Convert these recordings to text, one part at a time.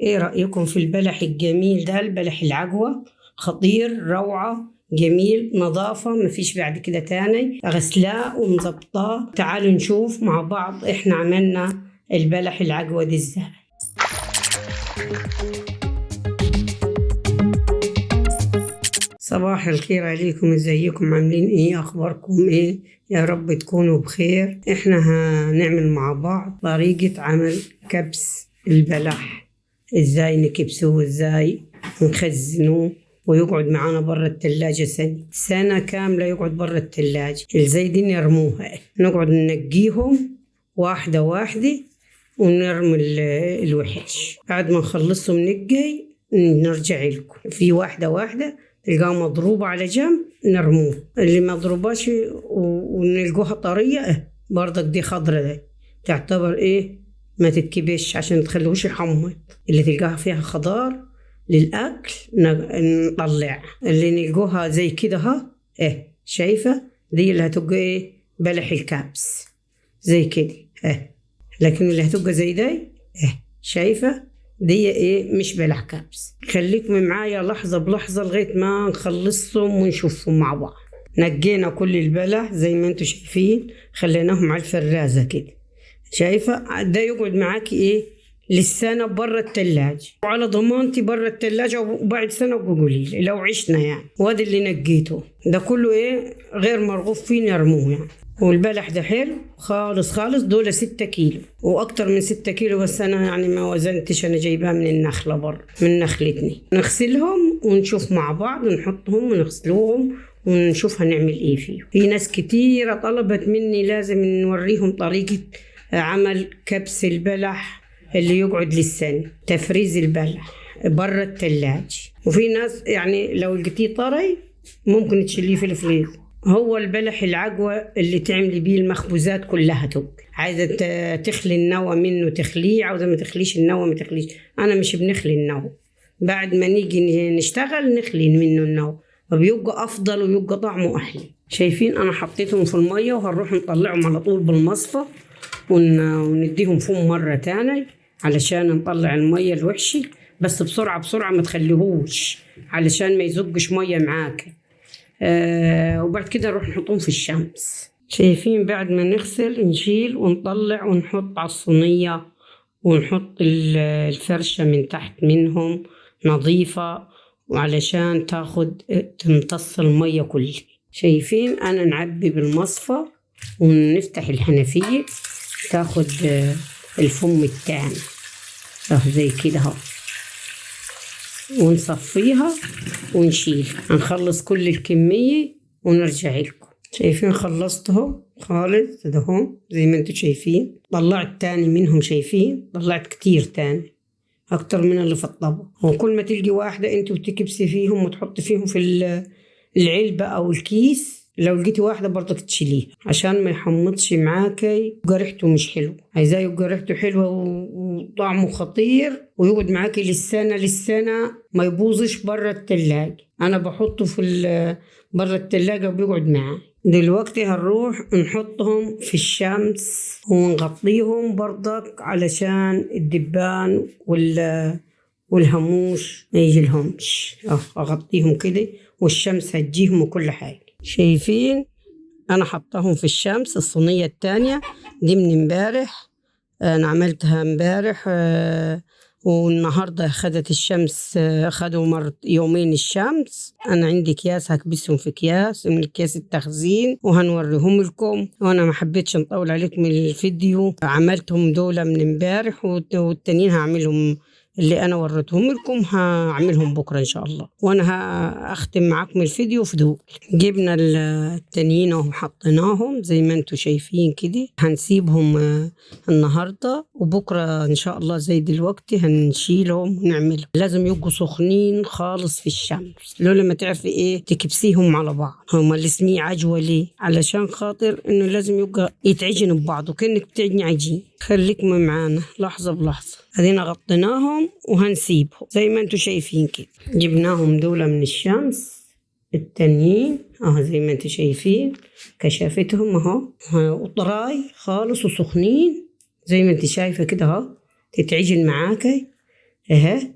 ايه رأيكم في البلح الجميل ده؟ البلح العجوة خطير، روعة، جميل، نظافة، مفيش بعد كده تاني. غسلاه ومظبطاه. تعالوا نشوف مع بعض احنا عملنا البلح العجوة دي ازاي. صباح الخير عليكم، ازيكم؟ عاملين ايه؟ اخباركم ايه؟ يا رب تكونوا بخير. احنا هنعمل مع بعض طريقة عمل كبس البلح، ازاي نكبسوه، ازاي نخزنوه ويقعد معانا برا التلاجة سنة كاملة، يقعد برا التلاجة. الزي دي نرموها، نقعد ننقيهم واحدة واحدة ونرمي الوحش. بعد ما نخلصهم نقي نرجع لكم في واحدة واحدة، تلقاها مضروبة على جنب نرموه. اللي ما ضرباش ونلقوها طرية برضك دي خضرة، دي تعتبر ايه؟ ما تتكبش عشان تخلوش يحمض. اللي تلقاها فيها خضار للأكل نطلع. اللي نلقوها زي كده ها ايه، شايفة؟ دي اللي هتبقى ايه؟ بلح الكبس زي كده ايه. لكن اللي هتبقى زي دي ايه، شايفة؟ دي ايه؟ مش بلح كبس. خليكم معايا لحظة بلحظة لغاية ما نخلصهم ونشوفهم مع بعض. نقينا كل البلح زي ما انتوا شايفين، خليناهم على الفرازة كده، شايفة؟ ده يقعد معاكي ايه؟ للسنة برا التلاجة، وعلى ضمانتي برا التلاجة، وبعد سنة وقولي لي لو عشنا يعني. وادي اللي نقيته ده كله ايه؟ غير مرغوب فيه نرموه يعني. والبلح ده حلو خالص خالص، دول 6 كيلو واكتر من 6 كيلو، بس انا يعني ما وزنتش، انا جايبها من النخلة بره من نخلتني. نغسلهم ونشوف مع بعض، ونحطهم ونغسلوهم ونشوف هنعمل ايه فيه. في ناس كتيرة طلبت مني لازم نوريهم طريقة عمل كبس البلح اللي يقعد للسنة، تفريز البلح برا التلاج. وفي ناس يعني لو لقيتيه طري ممكن تشيليه في الفريزر. هو البلح العجوة اللي تعملي بيه المخبوزات كلها تبقى عايزة تخلي النوى منه تخليه، عاوزة ما تخليش النوى ما تخليش. أنا مش بنخلي النوى، بعد ما نيجي نشتغل نخلي منه النوى، وبيبقى أفضل ويبقى طعمه أحلى. شايفين أنا حطيتهم في المية، وهنروح نطلعهم على طول بالمصفى ونديهم فم مرة تاني علشان نطلع المية الوحشة. بس بسرعة بسرعة، ما تخليهوش علشان ما يزقش مية معاك. وبعد كده نروح نحطهم في الشمس. شايفين؟ بعد ما نغسل نشيل ونطلع ونحط على الصينية، ونحط الفرشة من تحت منهم نظيفة، وعلشان تمتص المية كلها. شايفين؟ أنا نعبي بالمصفى ونفتح الحنفية تاخد الفم التاني زي كده اهو، ونصفيها ونشيل. هنخلص كل الكمية ونرجع لكم. شايفين؟ خلصتهم خالص اهو زي ما انتوا شايفين. طلعت تاني منهم، شايفين؟ طلعت كتير تاني اكتر من اللي في الطبق. وكل ما تلقي واحدة انتوا بتكبسي فيهم وتحطي فيهم في العلبة او الكيس، لو لقيتي واحدة برضك تشيليها عشان ما يحمضش معاكي، يبقى ريحته مش حلو. عايزاه يبقى ريحته حلوة وطعمه خطير ويقعد معاكي للسنة ما يبوظش برا التلاجة. انا بحطه في برا التلاجة وبيقعد معاي. دلوقتي هنروح نحطهم في الشمس ونغطيهم برضك علشان الدبان والهموش ما يجيلهمش. اغطيهم كده والشمس هتجيهم وكل حاجة. شايفين؟ انا حطاهم في الشمس. الصينية التانية دي من امبارح، انا عملتها امبارح، والنهاردة خدت الشمس، خدوا يومين الشمس. انا عندي اكياس هكبسهم في اكياس من اكياس التخزين وهنوريهم لكم. وانا ما حبيتش نطول عليكم الفيديو، عملتهم دول من امبارح والتانيين هعملهم اللي انا وريتهم لكم هعملهم بكره ان شاء الله. وانا هختم معاكم الفيديو في دول. جبنا التانيين وحطيناهم زي ما انتوا شايفين كده. هنسيبهم النهارده، وبكره ان شاء الله زي دلوقتي هنشيلهم ونعملهم. لازم يبقوا سخنين خالص في الشمس، لولا ما تعرفي ايه تكبسيهم على بعض. هما اللي اسميه عجوه ليه؟ علشان خاطر انه لازم يبقى يتعجن ببعض وكأنك بتعجني عجين. خليكم معانا لحظه بلحظه. ادينا غطيناهم وهنسيبهم زي ما انتوا شايفين كده. جبناهم دول من الشمس التانيين زي ما انتوا شايفين، كشافتهم اهو وطراي خالص وسخنين زي ما انت شايفه كده اهو. تتعجن معاكي اهي.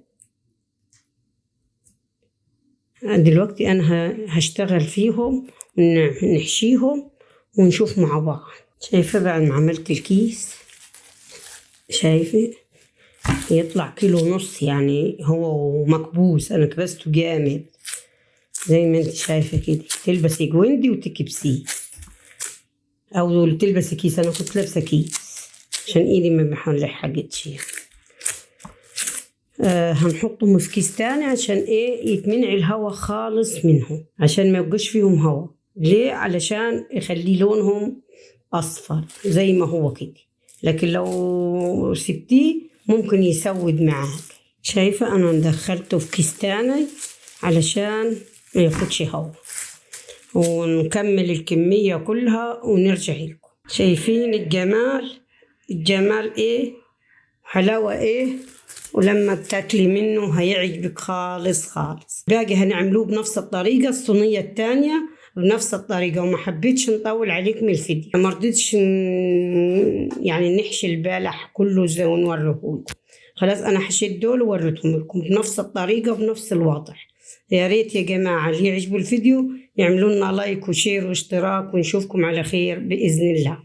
دلوقتي انا هشتغل فيهم ونحشيهم ونشوف مع بعض. شايفة بعد ما عملت الكيس، شايفة يطلع 1.5 كيلو يعني، هو مكبوس، انا كبسته جامد زي ما انت شايفة كده. تلبسي جويندي وتكبسيه او تلبسي كيس، انا كنت لابسة كيس عشان ايدي ما بحلحقتش. هنحطهم في كيس تاني عشان ايه؟ يتمنع الهواء خالص منهم، عشان ما يبقاش فيهم هواء. ليه؟ علشان يخلي لونهم اصفر زي ما هو كده، لكن لو سبتيه ممكن يسود معاك. شايفة انا دخلته في كيس تاني علشان ما ياخدش هواء، ونكمل الكمية كلها ونرجع لكم. شايفين الجمال؟ الجمال ايه، حلاوة ايه، ولما بتاكلي منه هيعجبك خالص خالص. باقي هنعملوه بنفس الطريقة، الصينية التانية بنفس الطريقة. وما حبيتش نطول عليكم الفيديو، ما رضيتش يعني نحشي البلح كله زي ونوريهولكم. خلاص انا حشيت دول ووريتهم لكم بنفس الطريقة بنفس الوضع. يا ريت يا جماعة اللي يعجبوا الفيديو يعملوا لنا لايك وشير واشتراك، ونشوفكم على خير بإذن الله.